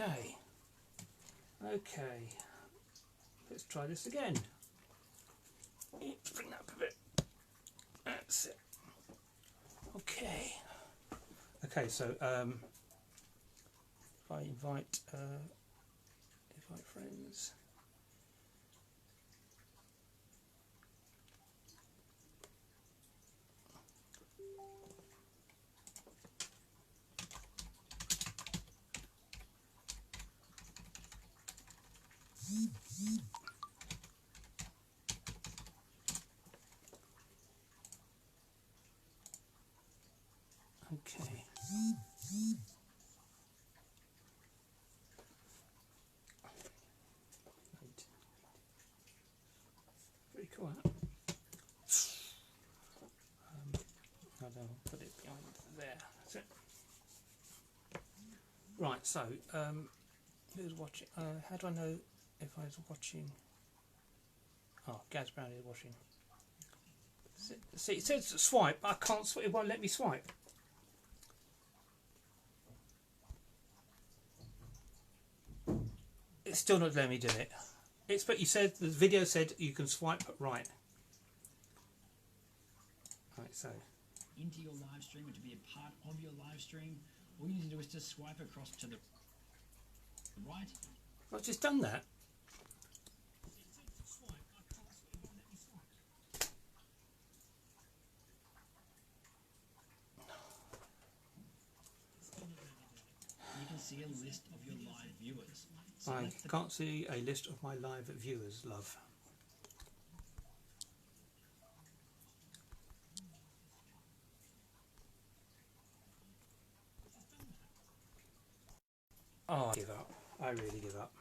Okay. Okay. Let's try this again. Let's bring that up a bit. That's it. Okay. Okay, so if I invite friends. Okay. Very quiet. I'll put it behind there. That's it. Right. So, who's watching? How do I know if I was watching? Oh, Gaz Brown is watching. See, it says swipe, but I can't swipe. It won't let me swipe. It's still not letting me do it. But you said the video said you can swipe right. Right, so into your live stream or to be a part of your live stream, all you need to do is just swipe across to the right. I've just done that. You can see a list of your live viewers. I can't see a list of my live viewers, love. Oh, I give up. I really give up.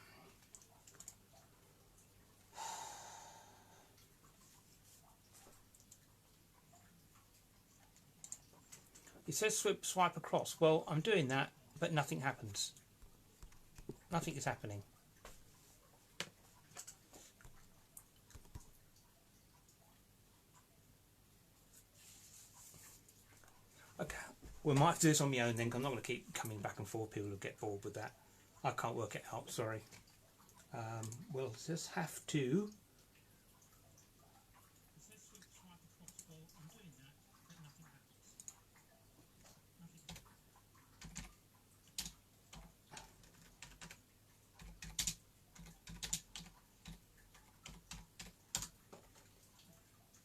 It says swipe across. Well, I'm doing that, but nothing happens. Nothing is happening. Okay, we might have to do this on my own then, 'cause I'm not going to keep coming back and forth. People will get bored with that. I can't work it out, sorry. We'll just have to...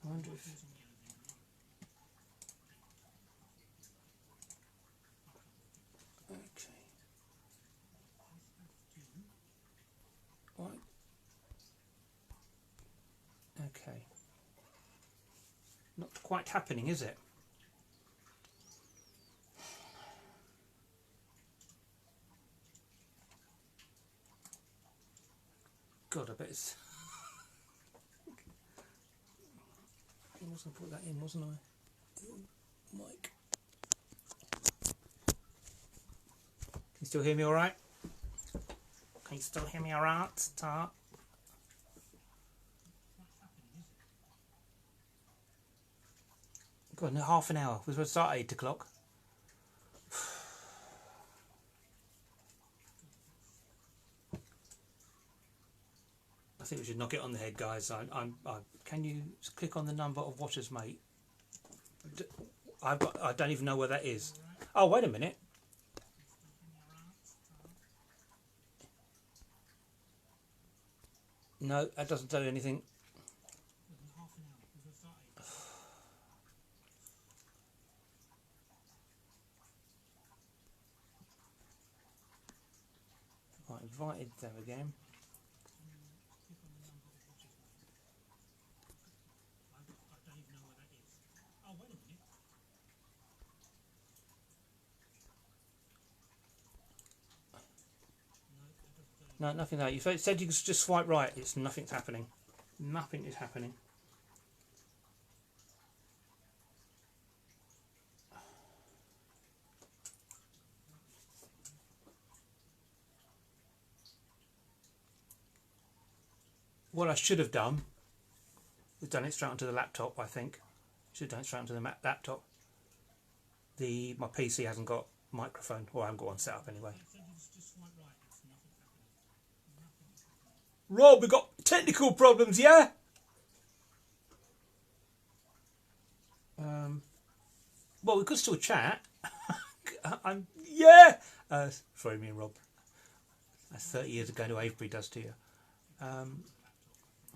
I wonder if... Okay. What? Okay. Not quite happening, is it? God, I bet it's... I was going to put that in, wasn't I? Mic. Can you still hear me alright? Can you still hear me alright, Tart? God, no, half an hour. We're supposed to start at 8 o'clock. I think we should knock it on the head, guys. Can you click on the number of watchers, mate? I don't even know where that is. Oh, wait a minute. No, that doesn't tell you anything. I invited them again. No, nothing there. You said you could just swipe right. It's nothing's happening. Nothing is happening. What I should have done is done it straight onto the laptop, I think. Should have done it straight onto the laptop. My PC hasn't got microphone, or I haven't got one set up anyway. Rob, we've got technical problems, yeah? Well, we could still chat. Yeah! Sorry, me and Rob. That's 30 years ago to Avebury does to you.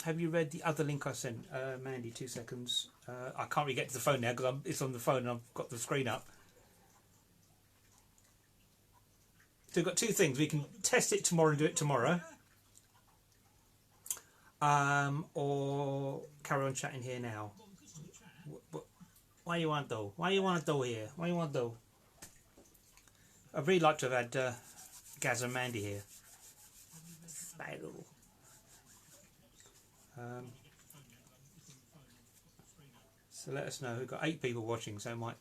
Have you read the other link I sent? Mandy, 2 seconds. I can't really get to the phone now because it's on the phone and I've got the screen up. So we've got 2 things. We can test it tomorrow and do it tomorrow. Or carry on chatting here now. Why you want though? Why you want to do here? Why you want to do? I'd really like to have had Gaz and Mandy here. Spiral. So let us know. We've got 8 people watching, so it might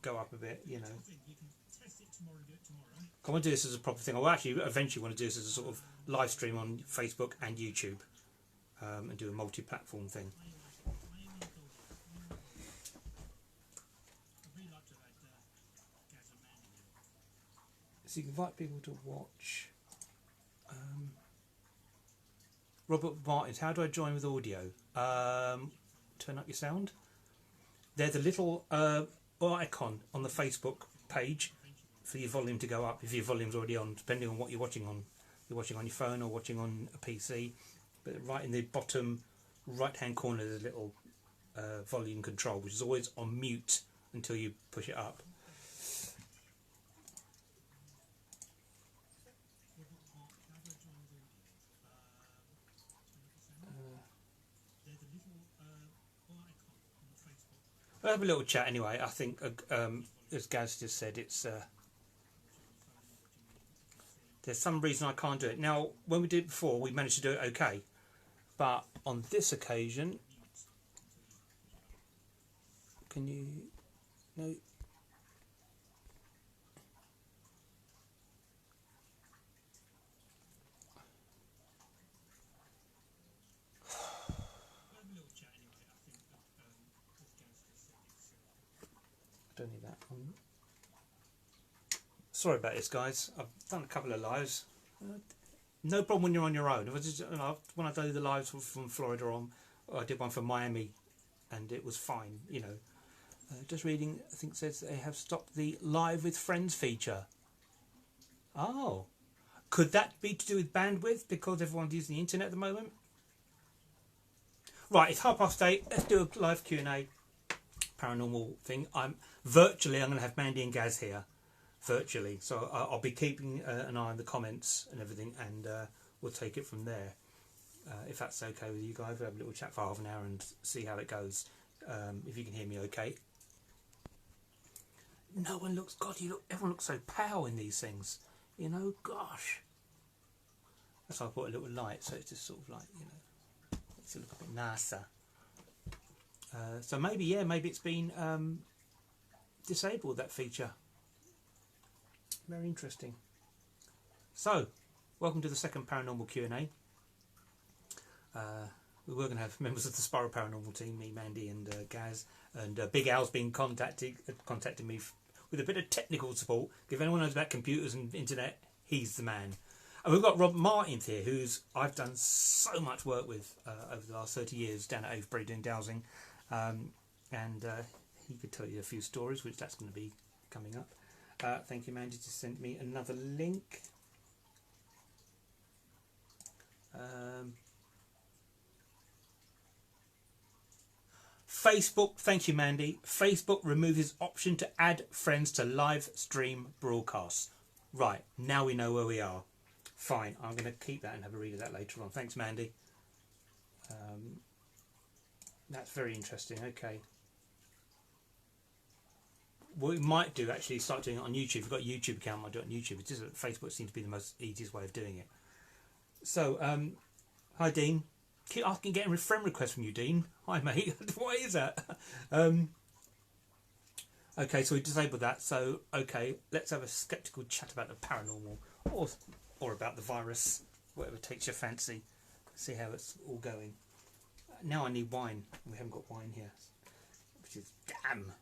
go up a bit, you know. I want to do this as a proper thing. I will actually eventually want to do this as a sort of live stream on Facebook and YouTube, and do a multi-platform thing. So you can invite people to watch. Robert Martins, how do I join with audio? Turn up your sound. They're the little icon on the Facebook page for your volume to go up if your volume's already on, depending on what you're watching on. You're watching on your phone or watching on a PC. But right in the bottom right-hand corner there's a little volume control, which is always on mute until you push it up. We'll have a little chat anyway. I think, as Gaz just said, it's there's some reason I can't do it. Now, when we did it before, we managed to do it okay. But on this occasion, can you... No. Don't need that one. Sorry about this, guys. I've done a couple of lives. No problem when you're on your own. It was just, when I do the lives from Florida on, I did one from Miami, and it was fine. You know, just reading. I think it says they have stopped the Live with Friends feature. Oh, could that be to do with bandwidth because everyone's using the internet at the moment? Right, it's 8:30. Let's do a live Q&A paranormal thing. I'm going to have Mandy and Gaz here. Virtually, so I'll be keeping an eye on the comments and everything, and we'll take it from there. If that's okay with you guys, we'll have a little chat for half an hour and see how it goes. If you can hear me okay. No one looks, God, everyone looks so pale in these things, you know, gosh. That's why I put a little light, so it's just sort of like, you know, it's a little bit nicer. So maybe it's been disabled, that feature. Very interesting. So, welcome to the second paranormal Q&A. We were going to have members of the Spiral Paranormal team, me, Mandy, and Gaz, and Big Al's been contacting me with a bit of technical support. If anyone knows about computers and internet, he's the man. And we've got Rob Martins here, who's I've done so much work with over the last 30 years down at Avebury doing dowsing, and he could tell you a few stories, which that's going to be coming up. Thank you, Mandy, to send me another link. Facebook, thank you, Mandy. Facebook removes its option to add friends to live stream broadcasts. Right, now we know where we are. Fine, I'm going to keep that and have a read of that later on. Thanks, Mandy. That's very interesting. Okay. What we might do, actually, start doing it on YouTube. If you've got a YouTube account, I might do it on YouTube. It's just that Facebook seems to be the most easiest way of doing it. So, hi, Dean. Keep asking, getting friend requests from you, Dean. Hi, mate. What is that? Okay, so we disabled that. So, okay, let's have a sceptical chat about the paranormal, or about the virus, whatever takes your fancy. See how it's all going. Now I need wine. We haven't got wine here, which is damn.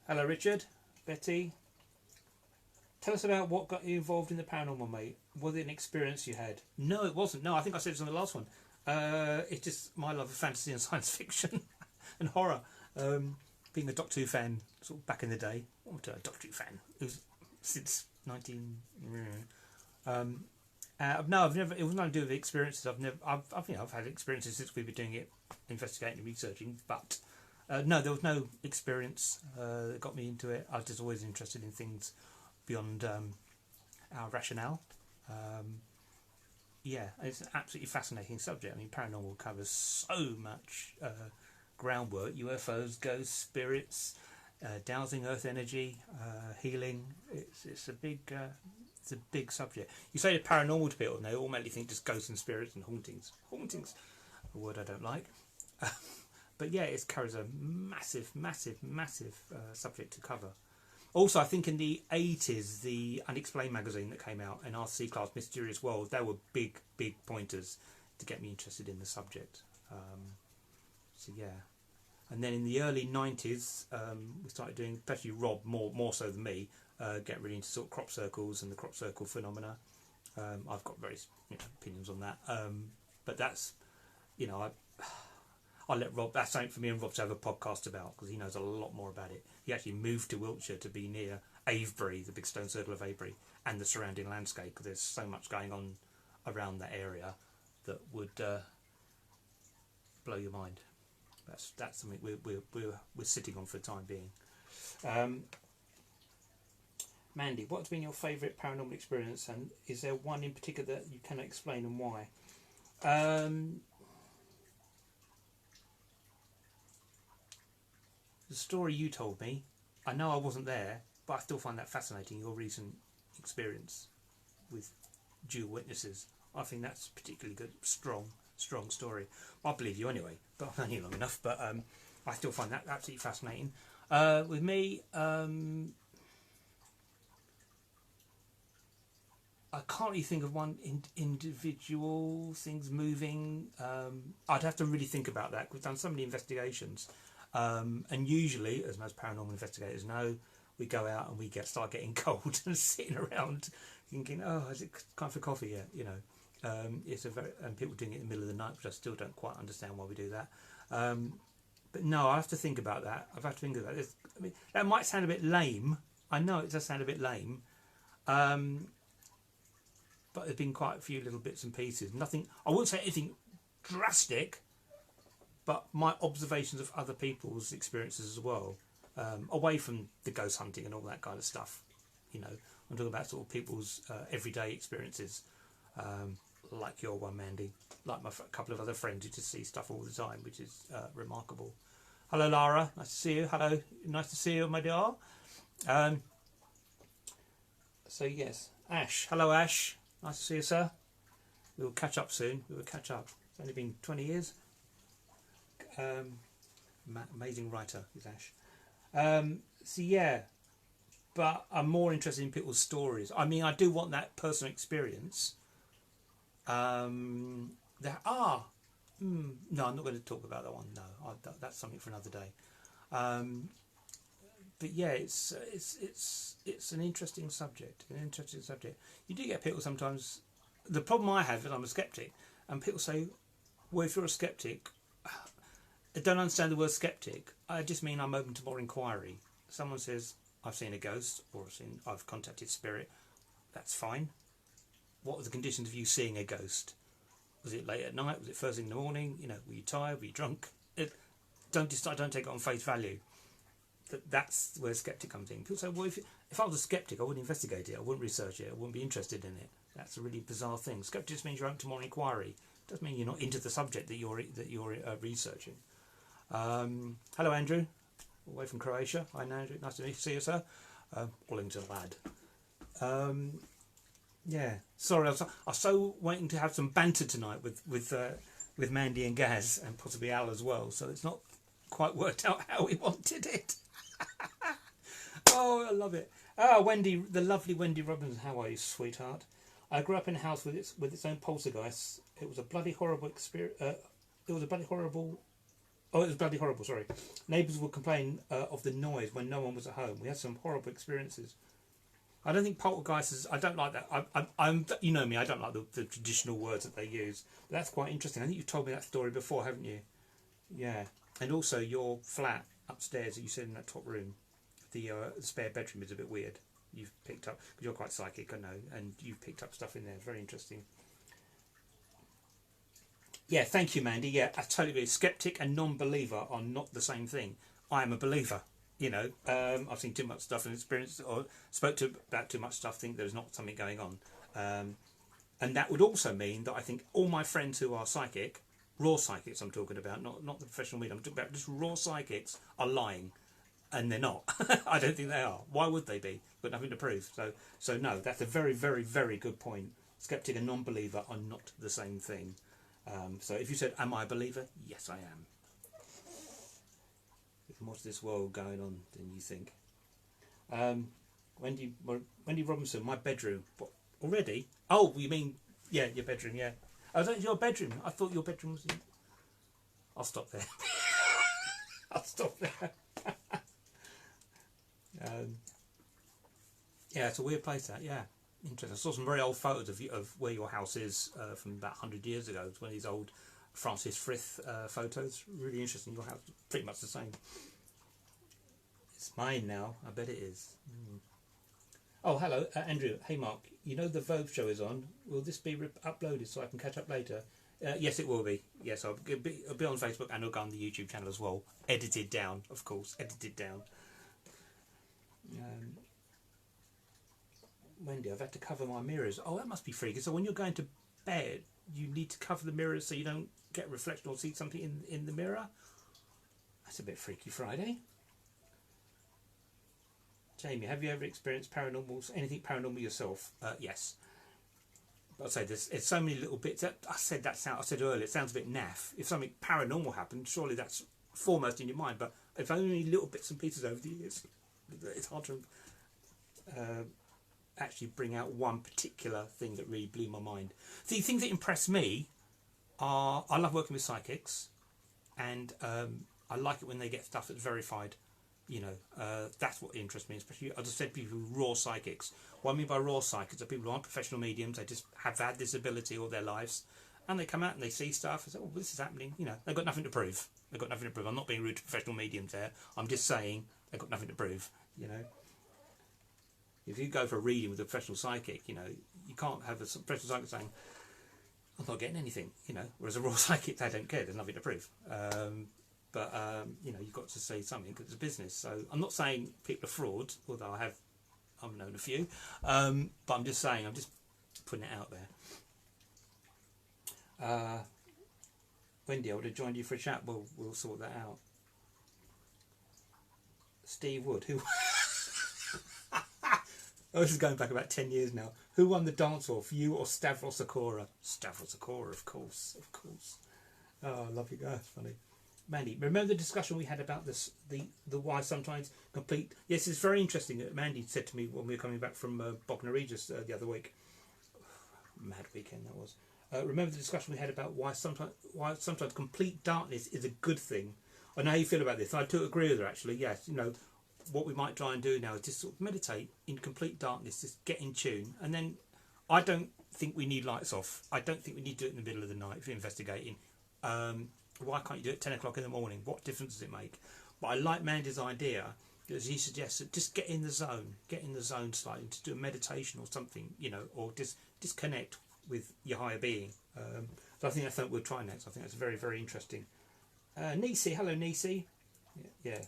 Hello, Richard, Betty, Tell us about what got you involved in the paranormal, mate. Was it an experience you had? No, it wasn't. No, I think I said this on the last one. It's just my love of fantasy and science fiction and horror. Being a Doctor Who fan, sort of back in the day. What a Doctor Who fan? It was since 19. No, I've never. It was nothing to do with experiences. I've had experiences since we've been doing it, investigating and researching. But no, there was no experience that got me into it. I was just always interested in things beyond our rationale. Yeah, it's an absolutely fascinating subject. I mean, paranormal covers so much groundwork: UFOs, ghosts, spirits, dowsing earth energy, healing. It's a big subject. You say paranormal to people, and they automatically think just ghosts and spirits and hauntings. Hauntings, a word I don't like. But yeah, it carries a massive subject to cover. Also, I think in the 80s, the Unexplained magazine that came out and our C-Class Mysterious World, they were big pointers to get me interested in the subject. So yeah. And then in the early 90s, we started doing, especially Rob more so than me, get really into sort of crop circles and the crop circle phenomena. I've got various opinions on that. But that's, I'll let Rob, that's something for me and Rob to have a podcast about, because he knows a lot more about it. He actually moved to Wiltshire to be near Avebury, the big stone circle of Avebury, and the surrounding landscape, because there's so much going on around that area that would blow your mind. That's something we're sitting on for the time being. Mandy, what's been your favourite paranormal experience, and is there one in particular that you cannot explain, and why? The story you told me, I know I wasn't there, but I still find that fascinating, your recent experience with dual witnesses. I think that's particularly good, strong story. I believe you anyway, but I'm only long enough, but I still find that absolutely fascinating. With me, I can't really think of one individual things moving. I'd have to really think about that. We've done so many investigations. And usually, as most paranormal investigators know, we go out and we start getting cold and sitting around thinking, oh, is it time for coffee yet? It's and people doing it in the middle of the night, which I still don't quite understand why we do that. But no, I have to think about that. I mean, that might sound a bit lame. I know it does sound a bit lame. But there've been quite a few little bits and pieces. Nothing, I wouldn't say anything drastic, but my observations of other people's experiences as well, away from the ghost hunting and all that kind of stuff. I'm talking about sort of people's everyday experiences, like your one, Mandy, like a couple of other friends who just see stuff all the time, which is remarkable. Hello, Lara. Nice to see you. Hello. Nice to see you, my dear. So, yes. Ash. Hello, Ash. Nice to see you, sir. We will catch up soon. It's only been 20 years. Amazing writer is Ash. So yeah, but I'm more interested in people's stories. I mean, I do want that personal experience. No, I'm not going to talk about that one. No, that's something for another day. But yeah, it's an interesting subject. You do get people sometimes. The problem I have is I'm a skeptic, and people say, "Well, if you're a skeptic." I don't understand the word skeptic. I just mean I'm open to more inquiry. Someone says, I've seen a ghost, or I've contacted spirit. That's fine. What are the conditions of you seeing a ghost? Was it late at night? Was it first thing in the morning? Were you tired? Were you drunk? Don't take it on face value. That's where skeptic comes in. People say, well, if I was a skeptic, I wouldn't investigate it. I wouldn't research it. I wouldn't be interested in it. That's a really bizarre thing. Skeptic just means you're open to more inquiry. It doesn't mean you're not into the subject that you're researching. Hello, Andrew, away from Croatia. Hi, Andrew. Nice to see you, sir. Wallington lad. Yeah. Sorry, I was so waiting to have some banter tonight with Mandy and Gaz, and possibly Al as well. So it's not quite worked out how we wanted it. Oh, I love it. Wendy, the lovely Wendy Robinson. How are you, sweetheart? I grew up in a house with its own poltergeists. It was a bloody horrible experience. It was bloody horrible. Sorry. Neighbours would complain of the noise when no one was at home. We had some horrible experiences. I don't think poltergeist is. I don't like that. I'm. You know me. I don't like the traditional words that they use. But that's quite interesting. I think you've told me that story before, haven't you? Yeah. And also your flat upstairs that you said in that top room, the spare bedroom is a bit weird. You've picked up because you're quite psychic, I know, and you've picked up stuff in there. It's very interesting. Yeah. Thank you, Mandy. Yeah, I totally agree. Skeptic and non-believer are not the same thing. I am a believer. You know, I've seen too much stuff and experienced or spoke to about too much stuff, think there's not something going on. And that would also mean that I think all my friends who are psychic, raw psychics I'm talking about, not the professional medium, I'm talking about just raw psychics, are lying. And they're not. I don't think they are. Why would they be? Got nothing to prove. So no, that's a very, very, very good point. Skeptic and non-believer are not the same thing. So if you said, am I a believer? Yes, I am. There's more to this world going on than you think. Wendy Robinson, my bedroom. What, already? Oh, you mean, yeah, your bedroom, yeah. Oh, that's your bedroom. I thought your bedroom was in... I'll stop there. I'll stop there. Yeah, it's a weird place, that, yeah. Interesting. I saw some very old photos of where your house is from about 100 years ago. It's one of these old Francis Frith photos. Really interesting. Your house is pretty much the same. It's mine now. I bet it is. Oh, hello, Andrew. Hey, Mark. You know the Vogue show is on. Will this be uploaded so I can catch up later? Yes, it will be. Yes, it'll be on Facebook and it'll go on the YouTube channel as well. Edited down, of course. Edited down. Wendy, I've had to cover my mirrors. Oh, that must be freaky. So when you're going to bed, you need to cover the mirrors so you don't get a reflection or see something in the mirror? That's a bit Freaky Friday. Jamie, have you ever experienced anything paranormal yourself? Yes. But I'd say it's so many little bits. I said earlier, it sounds a bit naff. If something paranormal happened, surely that's foremost in your mind. But if only little bits and pieces over the years, it's hard to actually bring out one particular thing that really blew my mind. The things that impress me are, I love working with psychics, and I like it when they get stuff that's verified. You know, that's what interests me, especially, as I said, people who are raw psychics. What I mean by raw psychics are people who aren't professional mediums. They just have had this ability all their lives, and they come out and they see stuff and say, oh, this is happening. You know, they've got nothing to prove. They've got nothing to prove. I'm not being rude to professional mediums there. I'm just saying they've got nothing to prove, you know. If you go for a reading with a professional psychic, you know, you can't have a professional psychic saying, I'm not getting anything, you know, whereas a raw psychic, they don't care, there's nothing to prove. You know, you've got to say something because it's a business. So I'm not saying people are frauds, although I've known a few, but I'm just saying, I'm just putting it out there. Wendy, I would have joined you for a chat. We'll sort that out. Steve Wood, who... Oh, this is going back about 10 years now. Who won the dance off, you or Stavros Sakura? Stavros Sakura, of course, of course. Oh, I love you guys, funny. Mandy, remember the discussion we had about this, the why sometimes complete... Yes, it's very interesting that Mandy said to me when we were coming back from Bognor Regis the other week. Mad weekend that was. Remember the discussion we had about why sometimes complete darkness is a good thing. I know how you feel about this. I do agree with her, actually. Yes, you know, what we might try and do now is just sort of meditate in complete darkness, just get in tune. And then I don't think we need lights off. I don't think we need to do it in the middle of the night if you're investigating. Why can't you do it at 10 o'clock in the morning? What difference does it make? But I like Mandy's idea, because he suggests that just get in the zone slightly, to do a meditation or something, you know, or just disconnect with your higher being. So I think that's what we'll try next. I think that's very, very interesting. Nisi, hello Nisi. Yeah.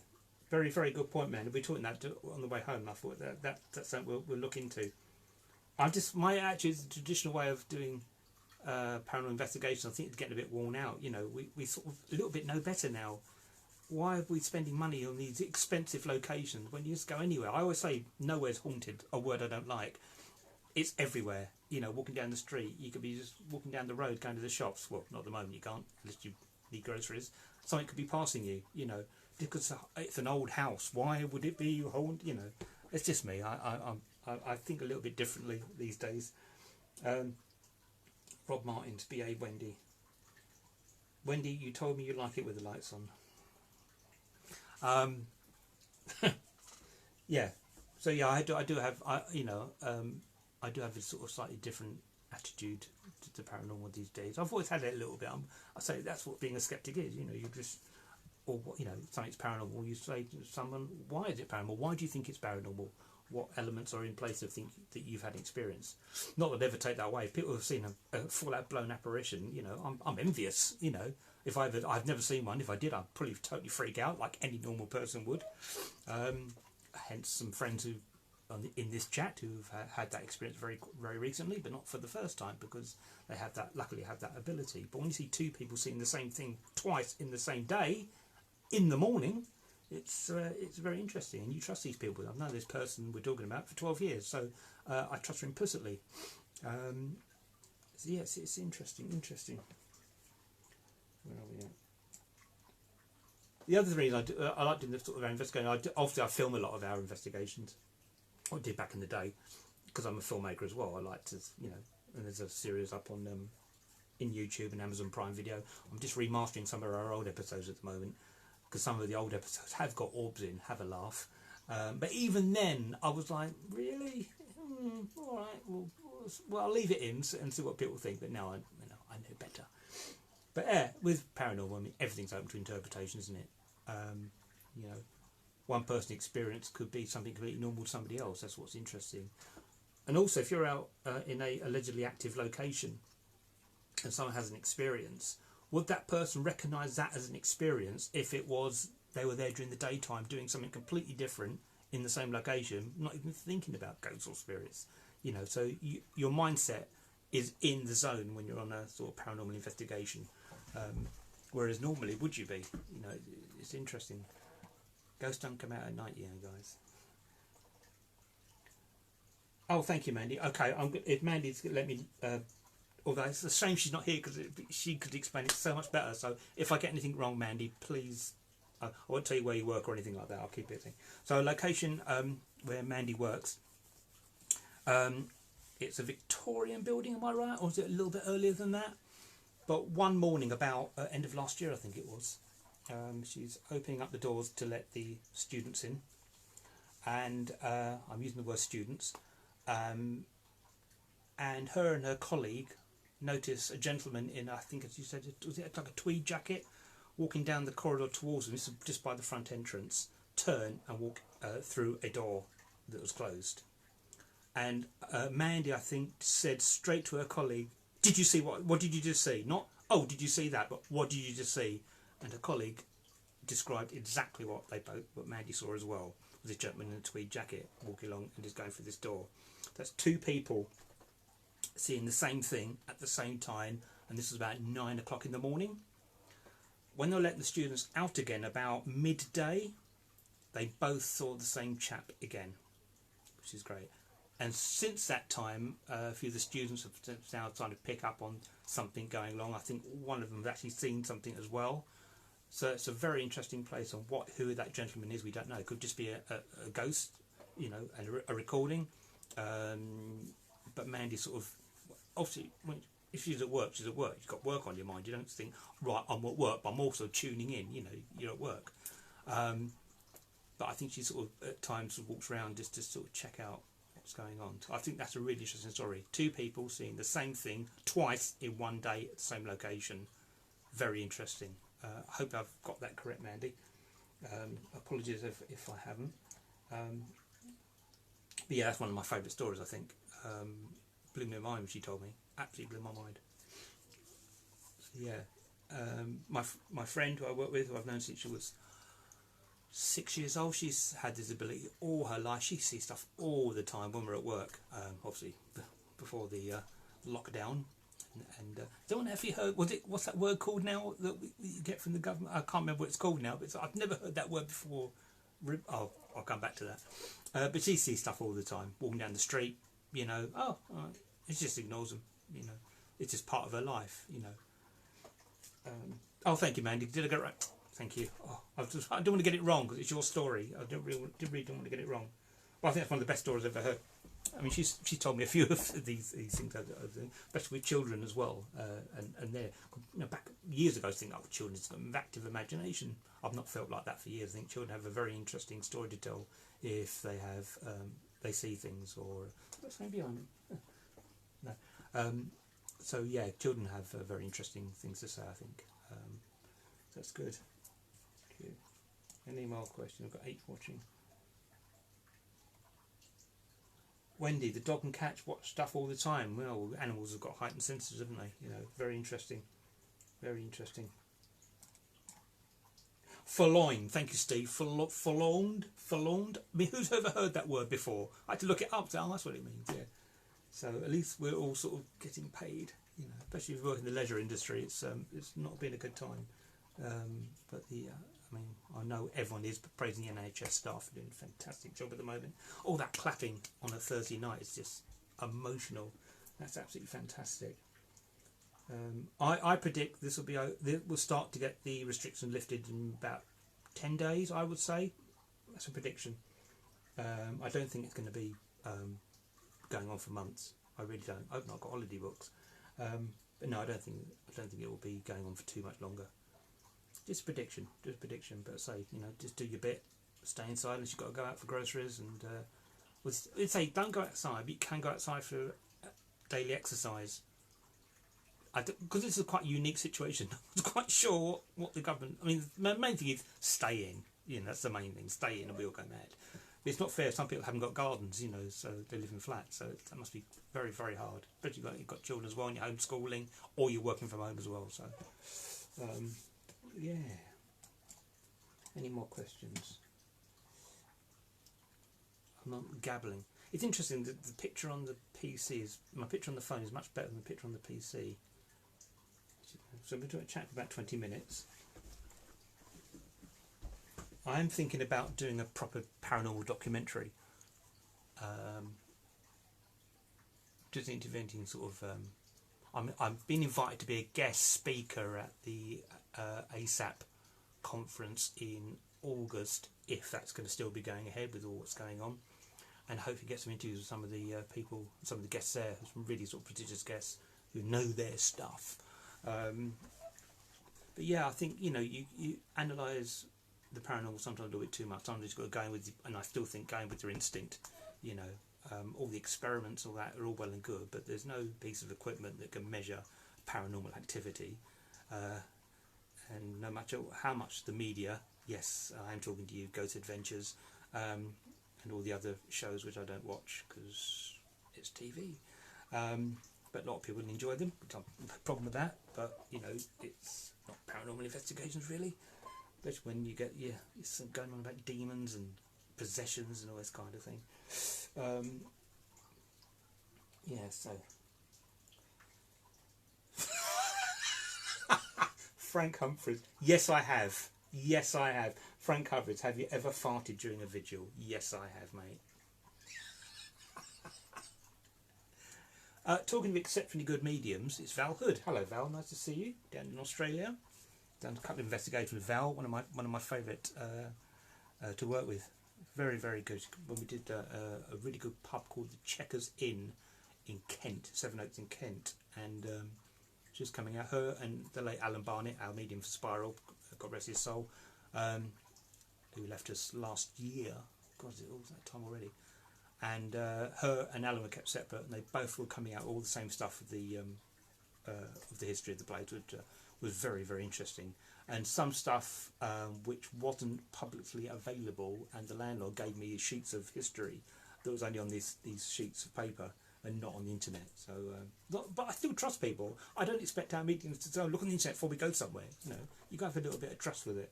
Very, very good point, man. We're talking that on the way home. I thought that's something we'll look into. My actually is the traditional way of doing paranormal investigations. I think it's getting a bit worn out. You know, we sort of a little bit know better now. Why are we spending money on these expensive locations when you just go anywhere? I always say nowhere's haunted, a word I don't like. It's everywhere. You know, walking down the street, you could be just walking down the road, going to the shops. Well, not at the moment, you can't, unless you need groceries. Something could be passing you, you know. Because it's an old house, why would it be haunted? You know, it's just me. I think a little bit differently these days. Rob Martins, BA Wendy. Wendy, you told me you like it with the lights on. Yeah, So yeah, I do have, you know, I do have a sort of slightly different attitude to paranormal these days. I've always had it a little bit. I say that's what being a skeptic is. You know, you just, or you know, something's paranormal. You say to someone, "Why is it paranormal? Why do you think it's paranormal? What elements are in place of think that you've had experience?" Not that I'd ever take that away. If people have seen a full out blown apparition, you know, I'm envious. You know, if I've never seen one. If I did, I'd probably totally freak out like any normal person would. Hence, some friends who in this chat who've had that experience very recently, but not for the first time, because they have that, luckily have that ability. But when you see two people seeing the same thing twice in the same day, in the morning, it's very interesting. And you trust these people. I've known this person we're talking about for 12 years, so I trust her implicitly. So yes, it's interesting. Where are we at? The other reason I like doing this sort of investigation, obviously I film a lot of our investigations. I did back in the day, because I'm a filmmaker as well. I like to, you know, and there's a series up on in YouTube and Amazon Prime Video. I'm just remastering some of our old episodes at the moment, because some of the old episodes have got orbs in. Have a laugh. But even then, I was like, really? All right, well, I'll leave it in and see what people think. But now I know better. But yeah, with paranormal, I mean, everything's open to interpretation, isn't it? You know, one person's experience could be something completely normal to somebody else. That's what's interesting. And also, if you're out in a allegedly active location and someone has an experience, would that person recognise that as an experience if it was they were there during the daytime doing something completely different in the same location, not even thinking about ghosts or spirits? You know, so your mindset is in the zone when you're on a sort of paranormal investigation. Whereas normally, would you be? You know, it's interesting. Ghosts don't come out at night, you know, guys. Oh, thank you, Mandy. Okay, if Mandy's let me. Although it's a shame she's not here, because she could explain it so much better. So if I get anything wrong, Mandy, please. I won't tell you where you work or anything like that. I'll keep it. So location where Mandy works. It's a Victorian building, am I right? Or is it a little bit earlier than that? But one morning, about end of last year, I think it was, she's opening up the doors to let the students in. And I'm using the word students. And her and her colleague notice a gentleman in, I think as you said, was it like a tweed jacket, walking down the corridor towards them. This is just by the front entrance. Turn and walk through a door that was closed. And Mandy, I think, said straight to her colleague, "Did you see what did you just see? Not, oh, did you see that, but what did you just see?" And her colleague described exactly what Mandy saw as well. Was a gentleman in a tweed jacket walking along and just going through this door. That's two people seeing the same thing at the same time, and this was about 9 o'clock in the morning. When they were letting the students out again about midday, they both saw the same chap again, which is great. And since that time, a few of the students have now started to pick up on something going along. I think one of them has actually seen something as well. So it's a very interesting place. And who that gentleman is, we don't know. It could just be a ghost, you know, and a recording. But Mandy sort of, obviously, if she's at work, she's at work. You've got work on your mind. You don't think, right, I'm at work, but I'm also tuning in. You know, you're at work. But I think she sort of at times walks around just to sort of check out what's going on. I think that's a really interesting story. Two people seeing the same thing twice in one day at the same location. Very interesting. I hope I've got that correct, Mandy. Apologies if I haven't. But yeah, that's one of my favourite stories, I think. Blew my mind when she told me. Absolutely blew my mind. So yeah, my friend who I work with, who I've known since she was 6 years old, she's had this ability all her life. She sees stuff all the time when we're at work. Obviously, before the lockdown. And don't know if you heard, what's that word called now that you get from the government? I can't remember what it's called now, but I've never heard that word before. I'll come back to that. But she sees stuff all the time, walking down the street, you know. Oh, it just ignores them, you know. It's just part of her life, you know. Oh, thank you, Mandy. Did I get it right? Thank you. Oh, I don't want to get it wrong because it's your story. I really don't want to get it wrong. But I think that's one of the best stories I've ever heard. I mean, she told me a few of these things, especially with children as well. And they're, you know, back years ago, I think, oh, children's got an active imagination. I've not felt like that for years. I think children have a very interesting story to tell if they have they see things, or what's going behind me? No. So yeah, children have very interesting things to say, I think. That's good. Thank you. Any more questions? I've got 8 watching. Wendy, the dog and cat watch stuff all the time. Well, animals have got heightened senses, haven't they? You know, very interesting. Very interesting. Forlorn, thank you, Steve. Forlorn. I mean, who's ever heard that word before? I had to look it up. Oh, that's what it means. Yeah. So at least we're all sort of getting paid. You know, especially if you work in the leisure industry, it's not been a good time. But I mean, I know everyone is praising the NHS staff for doing a fantastic job at the moment. All that clapping on a Thursday night is just emotional. That's absolutely fantastic. I predict this will be. We'll start to get the restrictions lifted in about 10 days. I would say that's a prediction. I don't think it's going to be going on for months. I really don't. I've not got holiday books, but no, I don't think it will be going on for too much longer. Just prediction. But say, you know, just do your bit. Stay inside unless you've got to go out for groceries, and let's say don't go outside, but you can go outside for daily exercise. Because this is a quite unique situation. I was quite sure what the government. I mean, the main thing is stay in. You know, that's the main thing. Stay in, and we all go mad. But it's not fair. Some people haven't got gardens, you know, so they live in flats. So that must be very, very hard. But you've got children as well, and you're homeschooling, or you're working from home as well. So, yeah. Any more questions? I'm not gabbling. It's interesting that the picture on the PC is my picture on the phone is much better than the picture on the PC. So we're doing a chat for about 20 minutes. I'm thinking about doing a proper paranormal documentary. Just interventing sort of. I've been invited to be a guest speaker at the ASAP conference in August, if that's going to still be going ahead with all what's going on, and hopefully get some interviews with some of the people, some of the guests there, some really sort of prestigious guests who know their stuff. But yeah, I think, you know, you analyse the paranormal sometimes a little bit too much. Sometimes you've got to go in with, and I still think going with your instinct. You know, all the experiments, all that are all well and good, but there's no piece of equipment that can measure paranormal activity. And no matter how much the media, yes, I am talking to you, Ghost Adventures, and all the other shows which I don't watch because it's TV. But a lot of people enjoy them, which I'm no problem with that. But you know, it's not paranormal investigations really. Especially when you get some going on about demons and possessions and all this kind of thing. Yeah, so Frank Humphreys. Yes, I have. Yes, I have. Frank Humphreys, have you ever farted during a vigil? Yes, I have, mate. Talking of exceptionally good mediums, it's Val Hood. Hello, Val. Nice to see you down in Australia. Done a couple of investigations with Val. One of my favourite to work with. Very, very good. When we did a really good pub called the Checkers Inn in Kent, Sevenoaks in Kent, and she was coming out. Her and the late Alan Barnett, our medium for Spiral, God rest his soul, who left us last year. God, it was that time already. And her and Alan were kept separate, and they both were coming out all the same stuff of the history of the place, which was very, very interesting. And some stuff which wasn't publicly available, and the landlord gave me sheets of history that was only on these sheets of paper and not on the internet. So, but I still trust people. I don't expect our meetings to look on the internet before we go somewhere. You know, you got to have a little bit of trust with it.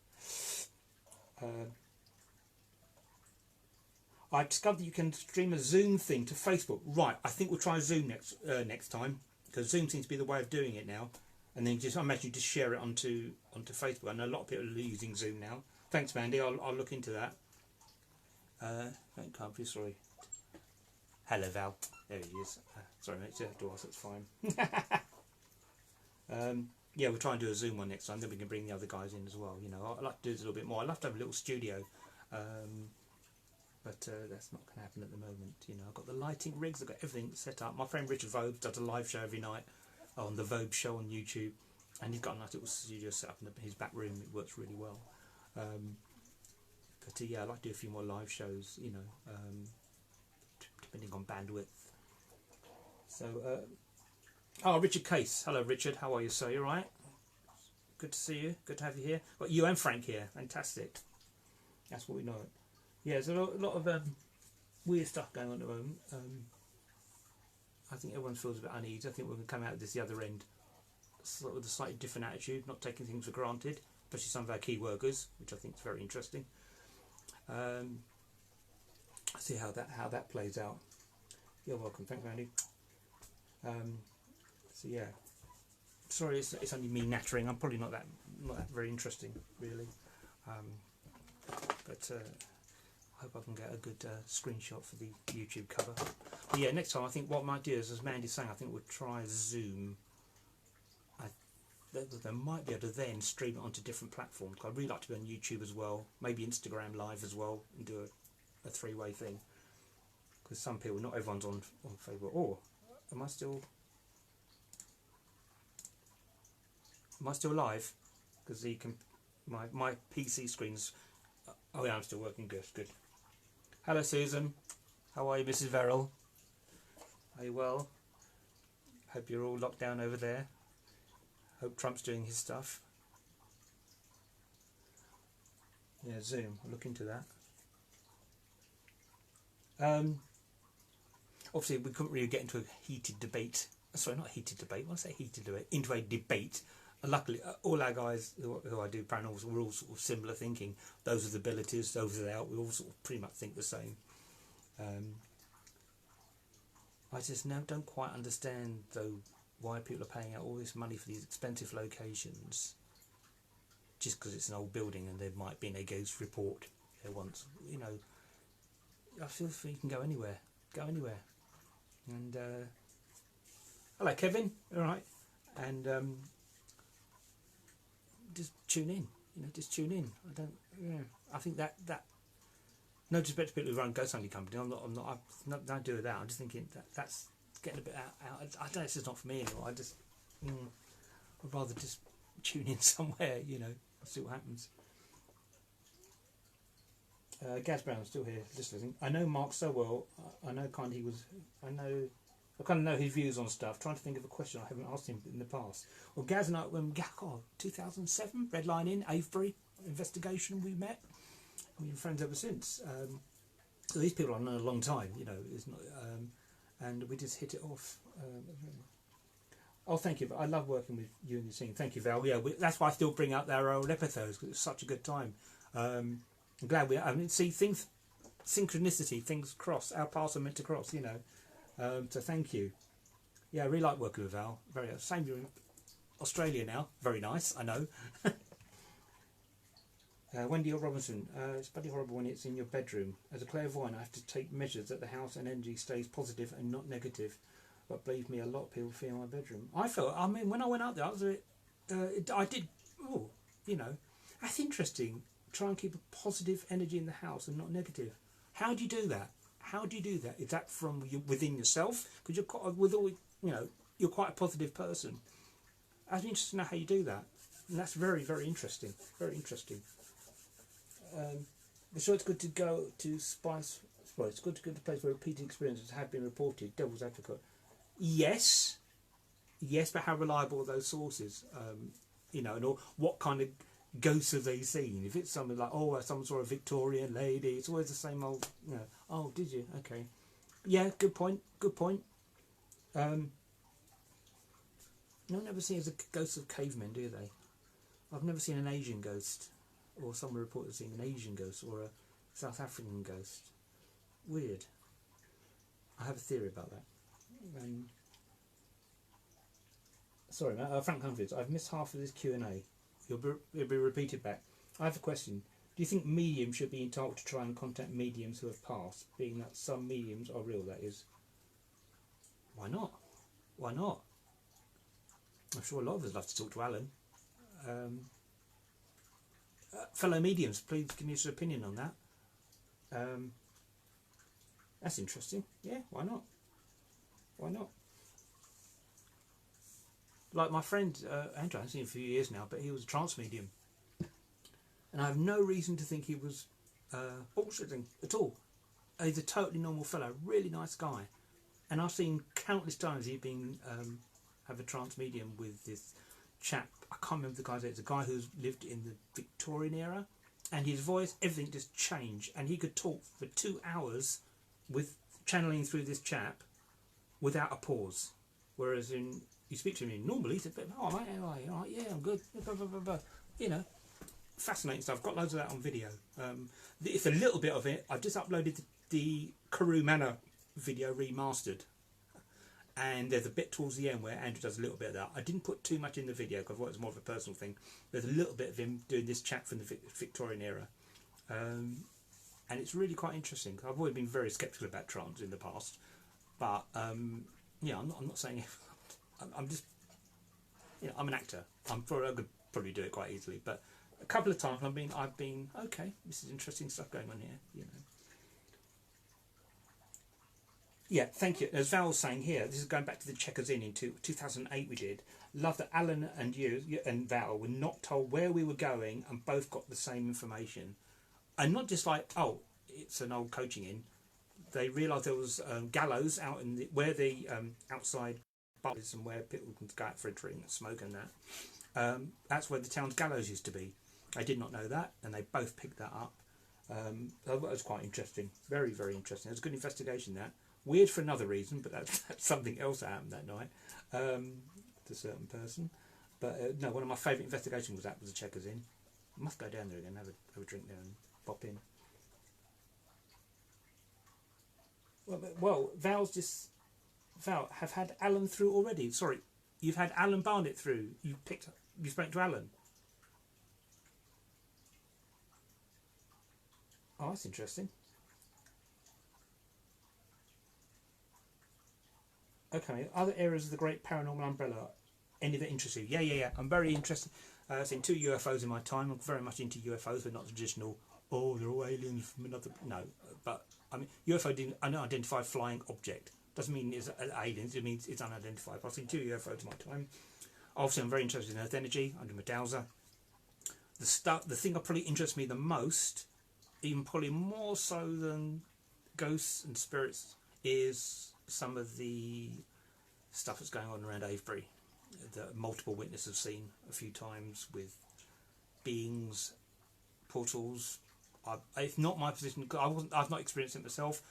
I discovered that you can stream a Zoom thing to Facebook. Right, I think we'll try Zoom next time, because Zoom seems to be the way of doing it now. And then I imagine you just share it onto Facebook. I know a lot of people are using Zoom now. Thanks, Mandy. I'll look into that. Thank Humphrey, sorry. Hello, Val. There he is. Sorry, mate. Dwarf, that's fine. Yeah, we'll try and do a Zoom one next time. Then we can bring the other guys in as well. You know, I'd like to do this a little bit more. I'd love to have a little studio. But that's not going to happen at the moment. You know, I've got the lighting rigs, I've got everything set up. My friend Richard Vogue does a live show every night on the Vogue show on YouTube, and he's got a nice little studio set up in his back room. It works really well. But yeah, I'd like to do a few more live shows, you know, depending on bandwidth. So, oh, Richard Case. Hello, Richard. How are you, sir? You all right? Good to see you. Good to have you here. Got you and Frank here. Fantastic. That's what we know. Yeah, there's a lot of weird stuff going on at the moment. I think everyone feels a bit uneasy. I think we're going to come out of this the other end with a slightly different attitude, not taking things for granted, especially some of our key workers, which I think is very interesting. See how that plays out. You're welcome. Thanks, Randy. So yeah, sorry, it's only me nattering. I'm probably not that very interesting, really. But I hope I can get a good screenshot for the YouTube cover. But yeah, next time I think what I might do is, as Mandy's saying, I think we'll try Zoom. They might be able to then stream it onto different platforms. I'd really like to be on YouTube as well, maybe Instagram Live as well, and do a three-way thing. Because some people, not everyone's on Facebook. Oh, am I still live? Because my PC screen's. Oh yeah, I'm still working. Good. Hello, Susan. How are you, Mrs. Verrill? Are you well? Hope you're all locked down over there. Hope Trump's doing his stuff. Yeah, Zoom. I'll look into that. Obviously, we couldn't really get into a heated debate. Sorry, not heated debate. When I say heated debate, into a debate. And luckily, all our guys who I do paranormal, we're all sort of similar thinking. Those are the abilities, those are the out. We all sort of pretty much think the same. I just now don't quite understand, though, why people are paying out all this money for these expensive locations just because it's an old building and there might be a ghost report there once. You know, I feel you can go anywhere. And hello, Kevin. All right, and just tune in. You know, just tune in. I don't. Yeah, I think that no disrespect to people who run ghost hunting company. I'm not. Don't do with that. I'm just thinking that's getting a bit out. I don't know. It's just not for me anymore. I'd rather just tune in somewhere. You know, see what happens. Gaz Brown's still here, just listening. I know Mark so well. I kind of know his views on stuff. Trying to think of a question I haven't asked him in the past. Well, Gaz and I, 2007, Red Line Inn, Avebury investigation. We met. We've been friends ever since. So these people I know a long time. You know, it's not. And we just hit it off. Oh, thank you. I love working with you and the team. Thank you, Val. Yeah, that's why I still bring up their old episodes because it's such a good time. I'm glad see things, synchronicity, things cross. Our paths are meant to cross, you know. So thank you. Yeah, I really like working with Val. Very same in Australia now. Very nice, I know. Wendy or Robinson, it's bloody horrible when it's in your bedroom. As a clairvoyant, I have to take measures that the house and energy stays positive and not negative. But believe me, a lot of people feel my bedroom. I mean, when I went up there, I did. Oh, you know, that's interesting. Try and keep a positive energy in the house and not negative. How do you do that? Is that from within yourself? Because you're quite a positive person. I'd be interested to know how you do that. And that's very, very interesting. Very interesting. So it's good to go to spice. Well, it's good to go to a place where repeated experiences have been reported. Devil's advocate. Yes, but how reliable are those sources? You know, and what kind of ghosts have they seen? If it's something like, someone saw a Victorian lady, it's always the same old, you know. Oh, did you? Okay. Yeah, good point. No one ever sees a ghost of cavemen, do they? I've never seen an Asian ghost, or someone reported seeing an Asian ghost or a South African ghost. Weird. I have a theory about that. Sorry, Matt. Frank Humphries, I've missed half of this Q&A. It'll be repeated back. I have a question. Do you think mediums should be entitled to try and contact mediums who have passed, being that some mediums are real, that is? Why not? I'm sure a lot of us love to talk to Alan. Fellow mediums, please give me your opinion on that. That's interesting. Yeah, why not? Like my friend Andrew, I haven't seen him for a few years now, but he was a trance medium. And I have no reason to think he was bullshitting at all. He's a totally normal fellow, really nice guy. And I've seen countless times he's been have a trance medium with this chap. I can't remember the guy's name. It's a guy who's lived in the Victorian era, and his voice, everything just changed, and he could talk for 2 hours with channeling through this chap without a pause. Whereas you speak to him normally, he's a bit, oh mate, how are you? All right, yeah, I'm good. Blah, blah, blah, blah. You know, fascinating stuff. I've got loads of that on video. It's a little bit of it. I've just uploaded the Karoo Manor video remastered, and there's a bit towards the end where Andrew does a little bit of that. I didn't put too much in the video because I thought it was more of a personal thing. There's a little bit of him doing this chat from the Victorian era, and it's really quite interesting. I've always been very sceptical about trance in the past, but yeah, I'm not saying I'm just, you know, I'm an actor. I could probably do it quite easily, but a couple of times I've been okay. This is interesting stuff going on here, you know. Yeah, thank you. As Val was saying here, this is going back to the Checkers Inn in 2008 we did. Love that Alan and you and Val were not told where we were going and both got the same information. And not just like, oh, it's an old coaching inn. They realised there was gallows out in where the outside bars and where people can go out for a drink and smoke and that. That's where the town's gallows used to be. I did not know that, and they both picked that up. That was quite interesting. Very, very interesting. It was a good investigation, that. Weird for another reason, but that's something else that happened that night to a certain person. But no, one of my favourite investigations was the Checkers Inn. I must go down there again, have a drink there and pop in. Well, Val have had Alan through already. Sorry, you've had Alan Barnett through. You spoke to Alan. Oh, that's interesting. Okay, other areas of the great paranormal umbrella, any that interest you? Yeah. I'm very interested. I've seen 2 UFOs in my time. I'm very much into UFOs, but not traditional. Oh, they're all aliens from another. No, but I mean, UFO didn't unidentified flying object. Doesn't mean it's aliens. It means it's unidentified. I've seen 2 UFOs in my time. Obviously, I'm very interested in Earth energy under Medalza. The thing that probably interests me the most, even probably more so than ghosts and spirits, is some of the stuff that's going on around Avebury that multiple witnesses have seen a few times with beings, portals. It's not my position. I've not experienced it myself.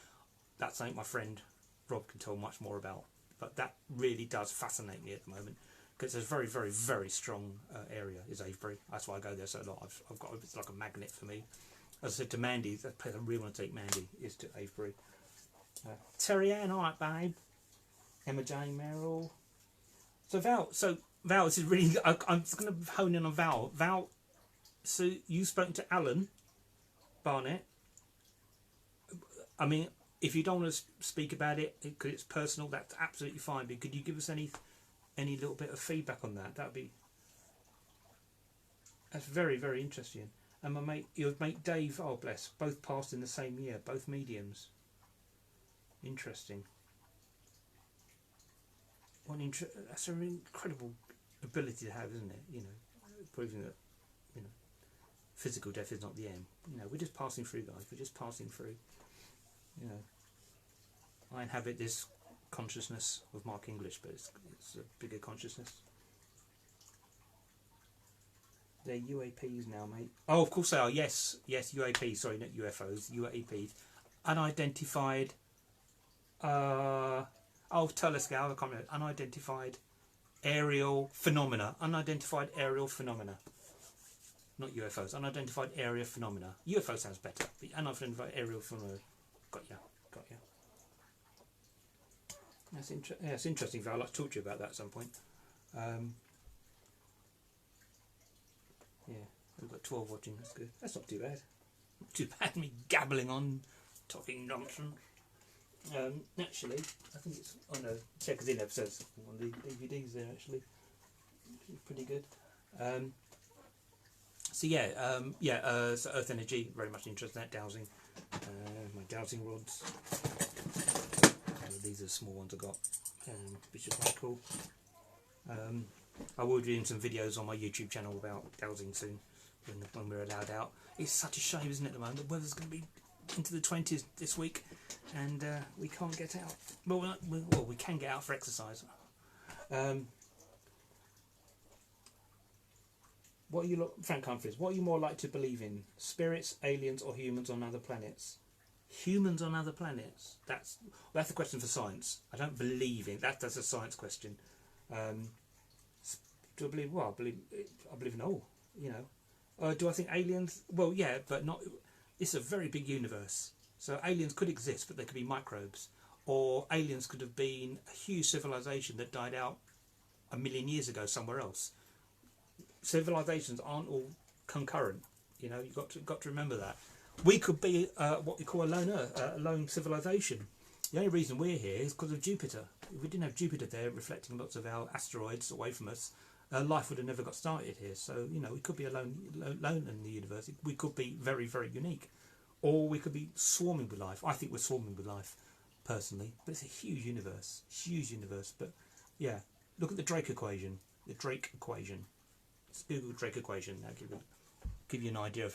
That's something my friend Rob can tell much more about. But that really does fascinate me at the moment because it's a very, very, very strong area. Is Avebury. That's why I go there so a lot. I've got it's like a magnet for me. As I said to Mandy, the place I really want to take Mandy is to Avebury. Terry Ann, alright babe. Emma Jane Merrill. So Val, this is really, I'm just going to hone in on Val. Val, so you've spoken to Alan Barnett. I mean, if you don't want to speak about it because it's personal, that's absolutely fine. But could you give us any little bit of feedback on that? That's very, very interesting. And your mate Dave, oh bless, both passed in the same year, both mediums. Interesting. That's an incredible ability to have, isn't it? You know, proving that, you know, physical death is not the end. You know, we're just passing through, guys. We're just passing through. You know, I inhabit this consciousness of Mark English, but it's a bigger consciousness. They're UAPs now, mate. Oh, of course they are. Yes, UAPs. Sorry, not UFOs. UAPs. Unidentified. Telescale. I can't remember. Unidentified aerial phenomena. Unidentified aerial phenomena. Not UFOs. Unidentified area phenomena. UFO sounds better. The unidentified aerial phenomena. Got ya. That's interesting. Val. I'd like to talk to you about that at some point. Yeah, we've got 12 watching. That's good. That's not too bad. Not too bad. Me gabbling on, talking nonsense. Actually, I think it's Checkers In episodes on the DVDs there. Actually, pretty good. So Earth energy, very much interested in that dowsing. My dowsing rods. These are the small ones I got, which is quite cool. I will be doing some videos on my YouTube channel about dowsing soon. when we're allowed out. It's such a shame, isn't it, at the moment? The weather's going to be into the 20s this week, and we can't get out. Well, we can get out for exercise. What are you, Frank Humphries? What are you more likely to believe in? Spirits, aliens, or humans on other planets? Humans on other planets. That's a question for science. I don't believe in that. That's a science question. Do I believe? Well, I believe in all. You know. Do I think aliens? Well, yeah, but not. It's a very big universe. So aliens could exist, but they could be microbes, or aliens could have been a huge civilization that died out 1 million years ago somewhere else. Civilizations aren't all concurrent. You know, you've got to remember that. We could be what we call a lone Earth, a lone civilization. The only reason we're here is because of Jupiter. If we didn't have Jupiter there reflecting lots of our asteroids away from us, life would have never got started here. So, you know, we could be alone in the universe. We could be very, very unique. Or we could be swarming with life. I think we're swarming with life, personally. But it's a huge universe. Huge universe. But, yeah, look at the Drake equation. The Drake equation. Let's Google Drake equation. That'll give you an idea of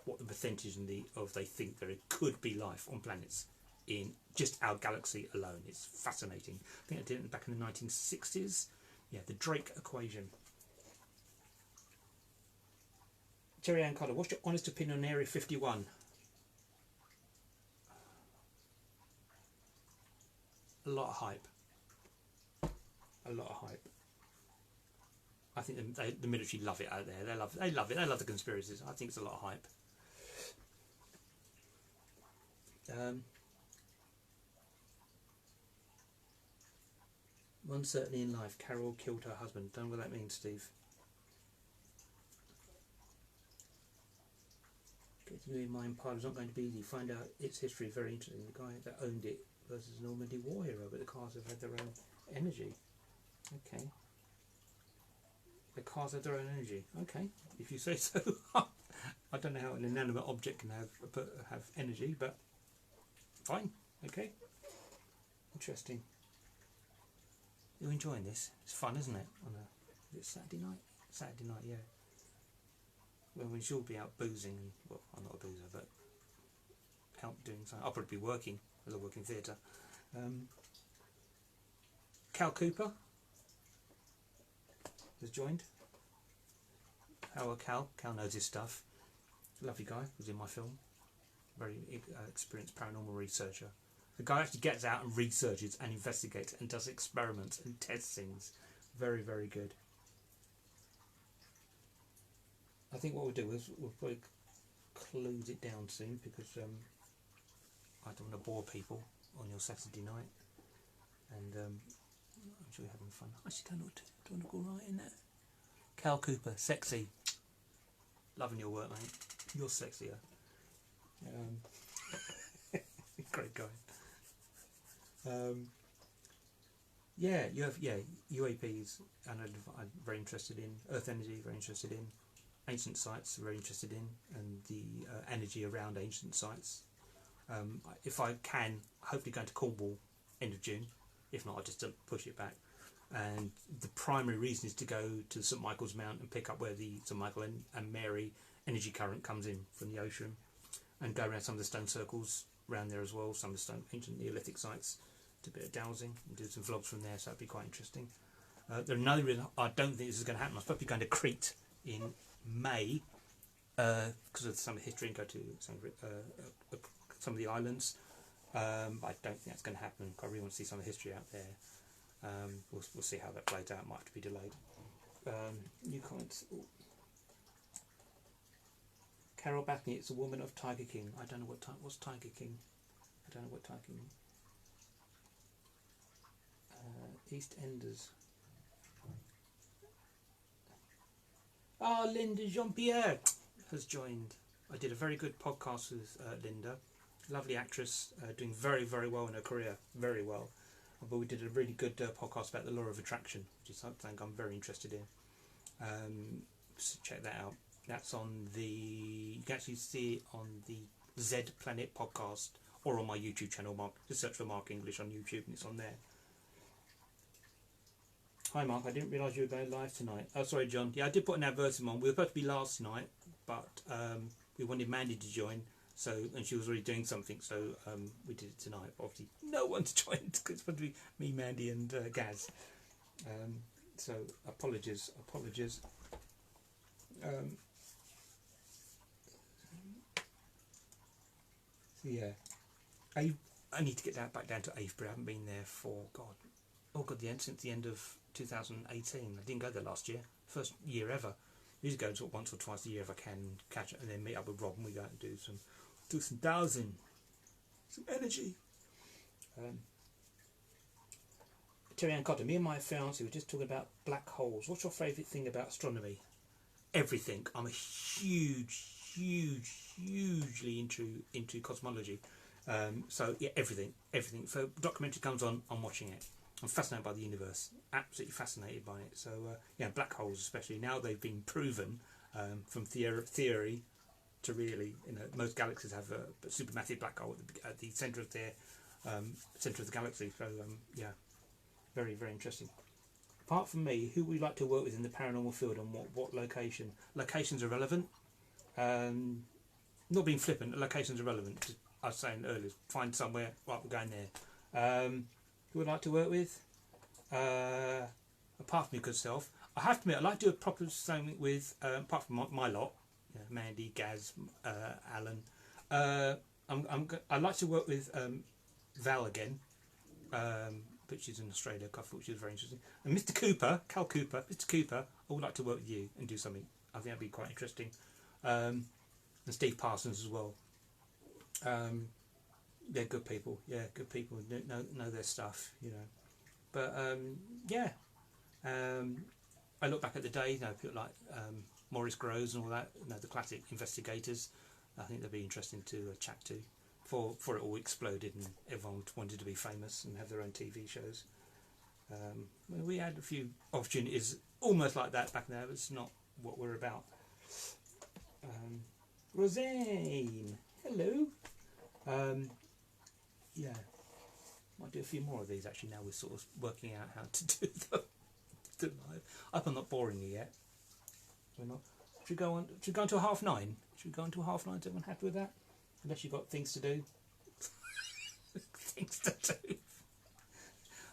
what the percentage of they think there could be life on planets in just our galaxy alone. It's fascinating. I think I did it back in the 1960s. Yeah, the Drake equation. Jerry Ann Carter, what's your honest opinion on Area 51? A lot of hype. A lot of hype. I think the military love it out there. They love it. They love the conspiracies. I think it's a lot of hype. One certainly in life, Carol killed her husband. Don't know what that means, Steve. Getting you in mind, part is not going to be easy. Find out its history. Very interesting. The guy that owned it versus a Normandy war hero, but the cars have had their own energy. Okay. The cars have their own energy. Okay, if you say so. I don't know how an inanimate object can have energy, but fine. Okay. Interesting. You're enjoying this? It's fun, isn't it? Is it Saturday night? Saturday night, yeah. Well, we should be out boozing. Well, I'm not a boozer, but out doing something. I'll probably be working, as I work in theatre. Cal Cooper has joined. How Cal? Cal knows his stuff. Lovely guy, was in my film. Very experienced paranormal researcher. The guy actually gets out and researches and investigates and does experiments and tests things. Very, very good. I think what we'll do is we'll probably close it down soon because I don't want to bore people on your Saturday night. And I'm sure you're having fun. I actually don't know what to do. Do you want to go right in there? Cal Cooper, sexy. Loving your work, mate. You're sexier. Great guy. Yeah, you have UAPs, and I'm very interested in Earth energy. Very interested in ancient sites. Very interested in and the energy around ancient sites. If I can, hopefully going to Cornwall end of June. If not, I'll just push it back. And the primary reason is to go to St Michael's Mount and pick up where the St Michael and Mary energy current comes in from the ocean, and go around some of the stone circles around there as well, some of the ancient Neolithic sites, do a bit of dowsing and do some vlogs from there, so that'd be quite interesting. There's another reason I don't think this is going to happen. I'm supposed to be going to Crete in May because of some history and go to some of the islands. I don't think that's going to happen. I really want to see some of the history out there. We'll see how that plays out. It might have to be delayed. New comments. Ooh. Carol Bathney, it's a woman of Tiger King. I don't know what's Tiger King. I don't know what Tiger King. East Enders. Linda Jean-Pierre has joined. I did a very good podcast with Linda. Lovely actress, doing very, very well in her career. Very well. But we did a really good podcast about the law of attraction, which is something I'm very interested in. So check that out. That's on you can actually see it on the Z Planet podcast or on my YouTube channel. Just search for Mark English on YouTube and it's on there. Hi Mark, I didn't realise you were going live tonight. Oh, sorry John. Yeah, I did put an advertisement on. We were supposed to be last night, but we wanted Mandy to join, so and she was already doing something, so we did it tonight. But obviously, no one's joined because it's supposed to be me, Mandy, and Gaz. So apologies. So yeah, I need to get that back down to Avebury. I haven't been there for since the end of 2018. I didn't go there last year. First year ever. I usually go once or twice a year if I can catch it, and then meet up with Rob and we go out and do some dowsing, some energy. Terry Ann Cotter, me and my fiance were just talking about black holes. What's your favourite thing about astronomy? Everything. I'm a hugely into cosmology. So yeah, everything. If a documentary comes on, I'm watching it. I'm fascinated by the universe, absolutely fascinated by it. So yeah, black holes especially. Now they've been proven from theory to really, most galaxies have a supermassive black hole at the centre of their centre of the galaxy. So yeah, very interesting. Apart from me, who would you like to work with in the paranormal field, and what location? Locations are relevant. Not being flippant, locations are relevant. Just, I was saying earlier, find somewhere. Right, we're going there. Who would I like to work with? Apart from your good self, I have to admit, I'd like to do a proper something with, apart from my lot, Mandy, Gaz, Alan. I'd like to work with Val again, but she's in Australia, which is very interesting. And Mr. Cooper, Cal Cooper, Mr. Cooper, I would like to work with you and do something. I think that'd be quite interesting. And Steve Parsons as well. They're good people. Yeah, good people. Know their stuff. But yeah. I look back at the day. People like Maurice Groves and all that. The classic investigators. I think they'd be interesting to chat to. Before it all exploded and everyone wanted to be famous and have their own TV shows. We had a few opportunities almost like that back there, but it's not what we're about. Roseanne, hello. Yeah, might do a few more of these actually. Now we're sort of working out how to do them live. I hope I'm not boring you yet. We're not. Should we go on? Should we go until 9:30? Should we go until 9:30? Is everyone happy with that? Unless you've got things to do. Things to do.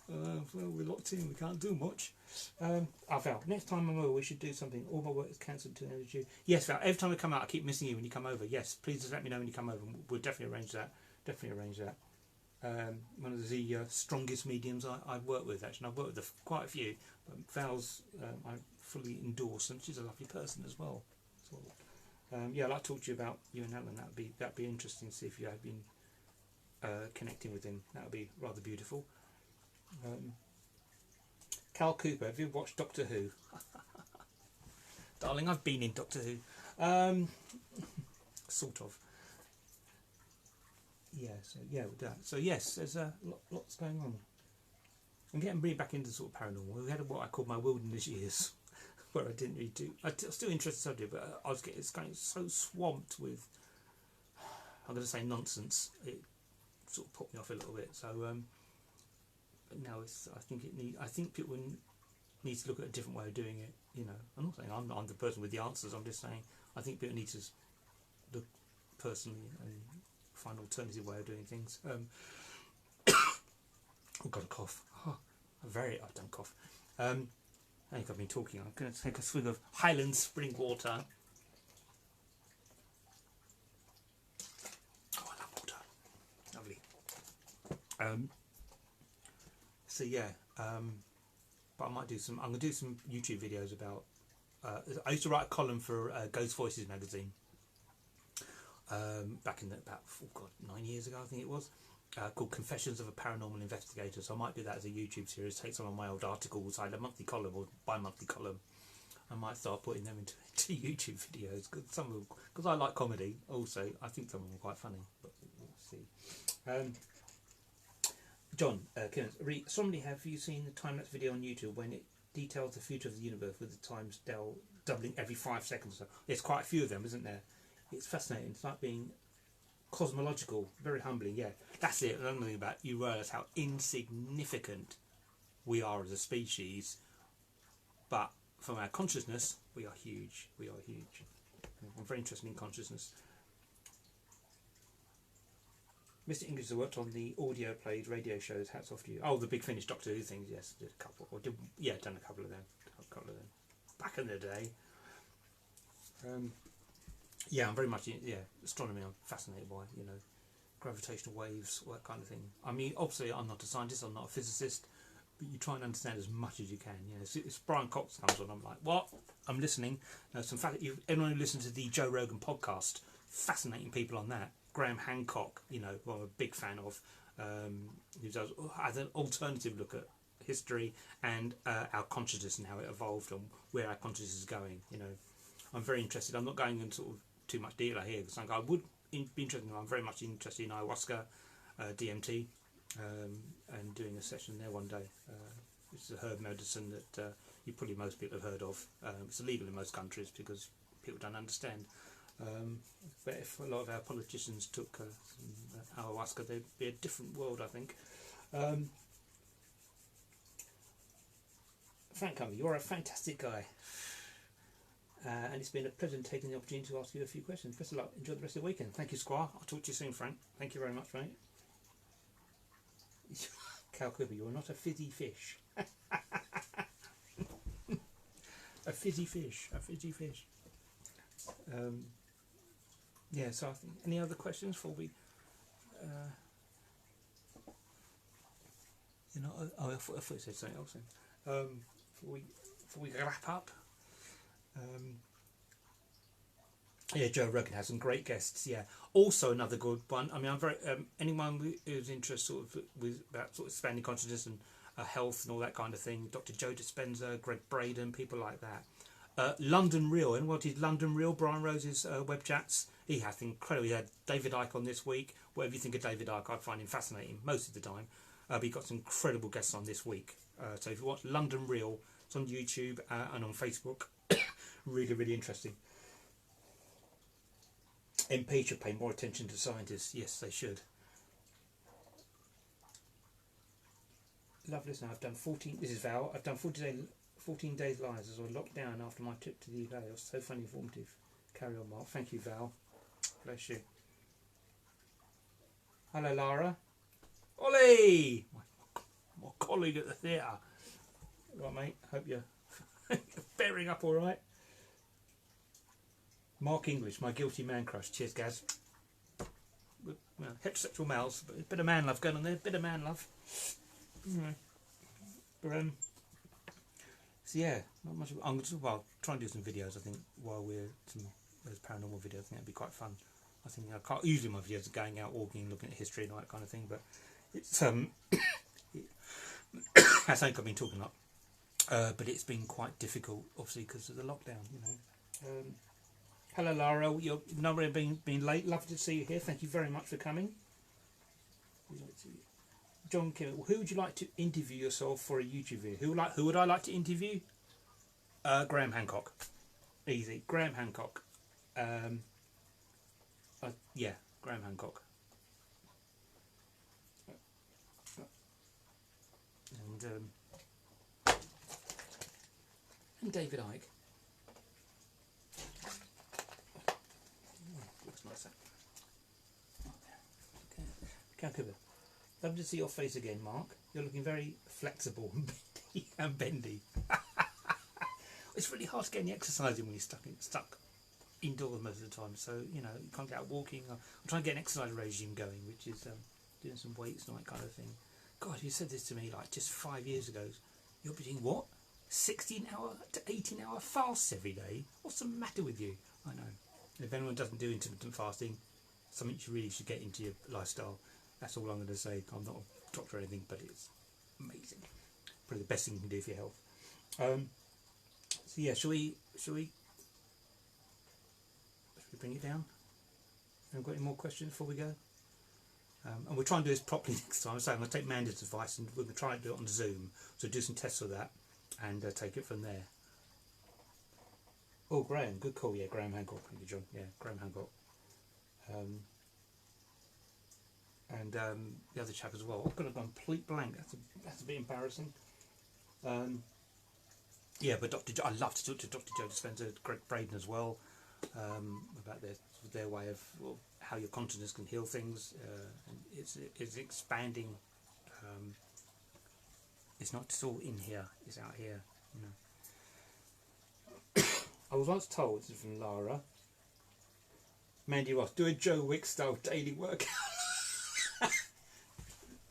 Well, we're locked in. We can't do much. Val, next time I'm over, we should do something. All my work is cancelled to energy. Yes, Val. Every time we come out, I keep missing you when you come over. Yes, please just let me know when you come over. We'll definitely arrange that. One of the strongest mediums I've worked with. Actually, I've worked with quite a few. But Val's I fully endorse, and she's a lovely person as well. So, yeah, I'd like to talk to you about you and Alan. That'd be interesting to see if you have been connecting with him. That would be rather beautiful. Cal Cooper, have you watched Doctor Who? Darling, I've been in Doctor Who. Sort of. Yeah, so yeah, with that. So yes, there's lots going on. I'm getting really back into sort of paranormal. We had what I call my wilderness years, where I didn't really do. I'm still interested in the subject, but it's getting so swamped with, I'm going to say nonsense. It sort of put me off a little bit. So but now I think people need to look at a different way of doing it. I'm not saying I'm the person with the answers. I'm just saying I think people need to look personally and find an alternative way of doing things. I've got a cough. I don't cough. I think I've been talking. I'm going to take a swig of Highland spring water. Oh, I love water. Lovely. So yeah, but I might do some. I'm going to do some YouTube videos about. I used to write a column for Ghost Voices magazine. Back in about 9 years ago, I think it was, called Confessions of a Paranormal Investigator. So I might do that as a YouTube series, take some of my old articles, either monthly column or bi-monthly column. I might start putting them into YouTube videos, because I like comedy also. I think some of them are quite funny, but we'll see. John, somebody, have you seen the time-lapse video on YouTube when it details the future of the universe with the times doubling every 5 seconds or so? There's quite a few of them, isn't there? It's fascinating. It's like being cosmological, very humbling. Yeah, that's it. Another thing about you realise how insignificant we are as a species but from our consciousness, we are huge. We are huge. I'm very interested in consciousness. Mr. English has worked on the audio played radio shows. Hats off to you. Oh, the Big Finish Doctor Who things. Yes, did a couple. Or did, yeah, done a couple of them. Back in the day. Yeah, I'm very much astronomy. I'm fascinated by, you know, gravitational waves, all that kind of thing. I mean, obviously, I'm not a scientist. I'm not a physicist. But you try and understand as much as you can. You know, if Brian Cox comes on, I'm like, what? I'm listening. Anyone who listens to the Joe Rogan podcast, fascinating people on that. Graham Hancock, you know, who I'm a big fan of, who does has an alternative look at history and our consciousness and how it evolved and where our consciousness is going. You know, I'm very interested. I'm not going into sort of too much detail here because I would be interested. I'm very much interested in ayahuasca, DMT, and doing a session there one day. It's a herb medicine that probably most people have heard of. It's illegal in most countries because people don't understand. But if a lot of our politicians took some ayahuasca, there'd be a different world, I think. Frank Cumby, you're a fantastic guy. And it's been a pleasure taking the opportunity to ask you a few questions. Best of luck. Enjoy the rest of the weekend. Thank you, Squire. I'll talk to you soon, Frank. Thank you very much, mate. Cal Cooper, you're not a fizzy fish. A fizzy fish. A fizzy fish. Yeah, so I think, any other questions before we, you know, I thought you said something else then. Before we wrap up, yeah, Joe Rogan has some great guests. Yeah, also another good one. I mean, I'm very anyone who's interested sort of with about sort of expanding consciousness and health and all that kind of thing. Dr. Joe Dispenza, Greg Braden, people like that. London Real, and what is London Real? Brian Rose's web chats. He has incredible. He had David Icke on this week. Whatever you think of David Icke, I find him fascinating most of the time. But he got some incredible guests on this week. So if you watch London Real, it's on YouTube and on Facebook. Really, really interesting. MP should pay more attention to scientists. Yes, they should. Love listening. I've done 14. This is Val. I've done 14 days live as I was locked down after my trip to the UK. It was so funny, informative. Carry on, Mark. Thank you, Val. Bless you. Hello, Lara. Ollie! My colleague at the theatre. Right, mate. Hope you're bearing up all right. Mark English, my guilty man crush. Cheers, Gaz. Well, heterosexual males, but a bit of man love going on there. Bit of man love. Yeah. But, so yeah, not much. I'm going to try and do some videos. I think while we're those paranormal videos, I think that'd be quite fun. I think I can't usually my videos are going out, walking, looking at history and all that kind of thing. But it's I think I've been talking up, but it's been quite difficult, obviously, because of the lockdown. You know. Hello, Lara. You're not really being late. Lovely to see you here. Thank you very much for coming. John Kimmel, who would you like to interview yourself for a YouTube video? Who would I like to interview? Graham Hancock. Easy. Graham Hancock. Yeah, Graham Hancock. And David Icke. Looks nice. Okay. Cooper. Love to see your face again, Mark. You're looking very flexible and bendy. It's really hard to get any exercise in when you're stuck indoors most of the time. So, you know, you can't get out walking. I'm trying to get an exercise regime going, which is doing some weights and all that kind of thing. God, you said this to me like just 5 years ago. You're doing what? 16-hour to 18-hour fasts every day? What's the matter with you? I know. If anyone doesn't do intermittent fasting, something you really should get into your lifestyle. That's all I'm going to say. I'm not a doctor or anything, but it's amazing. Probably the best thing you can do for your health. So yeah, shall we bring it down? Have we got any more questions before we go? And we'll try and do this properly next time. So I'm going to take Mandy's advice and we're going to try and do it on Zoom. So do some tests of that and take it from there. Oh, Graham, good call. Yeah, Graham Hancock. Thank you, John. Yeah, Graham Hancock. And the other chap as well. I've got a complete blank. That's a bit embarrassing. yeah, but I love to talk to Dr. Joe Dispenza, Greg Braden as well, about their way of how your consciousness can heal things. It's expanding. It's not just all in here; it's out here. You know. I was once told, this is from Lara, Mandy Ross, do a Joe Wick style daily workout.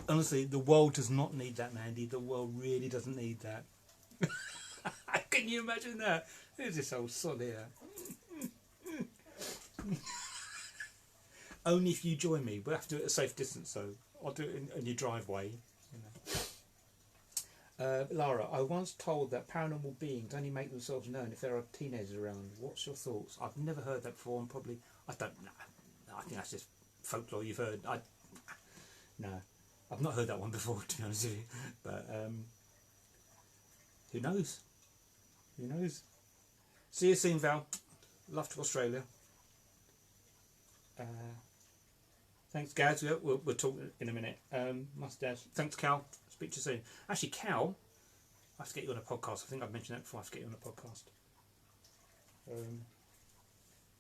Honestly, the world does not need that, Mandy. The world really doesn't need that. Can you imagine that? Who's this old sod here? Only if you join me. We'll have to do it at a safe distance, though. I'll do it in your driveway. You know. Lara, I once told that paranormal beings only make themselves known if there are teenagers around. What's your thoughts? I've never heard that before, and probably I don't know. I think that's just folklore you've heard. No, I've not heard that one before, to be honest with you. But who knows? Who knows? See you soon, Val. Love to Australia. Thanks, Gaz. We'll talk in a minute. Mustache. Thanks, Cal. Speak to you soon. Actually, Cal, I have to get you on a podcast. I think I've mentioned that before. I have to get you on a podcast.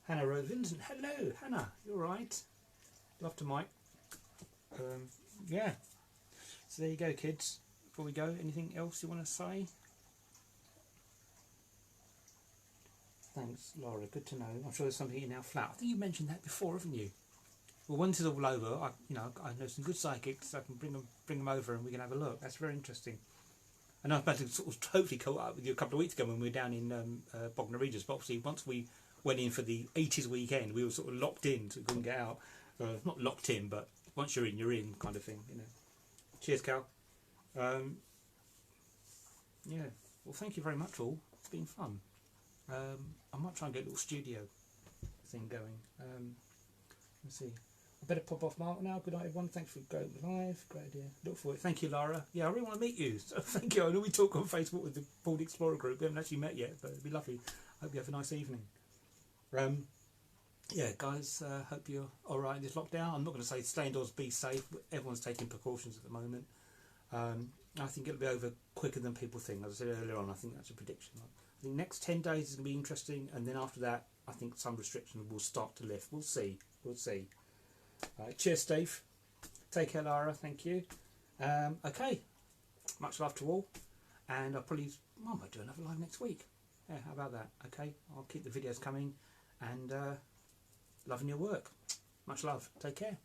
Hannah Rose Vincent. Hello, Hannah. You all right? Love to Mike. Yeah. So there you go, kids. Before we go, anything else you want to say? Thanks, Laura. Good to know. I'm sure there's something in our flat. I think you mentioned that before, haven't you? Well, once it's all over, I know some good psychics. I can bring them over, and we can have a look. That's very interesting. I know I was about to sort of totally caught up with you a couple of weeks ago when we were down in Bognor Regis. But obviously, once we went in for the 80s weekend, we were sort of locked in, so we couldn't get out. Not locked in, but once you're in, kind of thing. You know. Cheers, Cal. Yeah. Well, thank you very much, all. It's been fun. I might try and get a little studio thing going. Let's see. I better pop off Mark now. Good night, everyone. Thanks for going live. Great idea. Look forward. Thank you, Lara. Yeah, I really want to meet you. So thank you. I know we talk on Facebook with the Bald Explorer group. We haven't actually met yet, but it'd be lovely. Hope you have a nice evening. Yeah, guys. Hope you're all right in this lockdown. I'm not going to say stay indoors, be safe. Everyone's taking precautions at the moment. I think it'll be over quicker than people think. As I said earlier on, I think that's a prediction. I think next 10 days is going to be interesting, and then after that, I think some restrictions will start to lift. We'll see. We'll see. Cheers, Steve. Take care, Lara. Thank you. Okay. Much love to all, and I might do another live next week. Yeah, how about that? Okay. I'll keep the videos coming, and loving your work. Much love. Take care.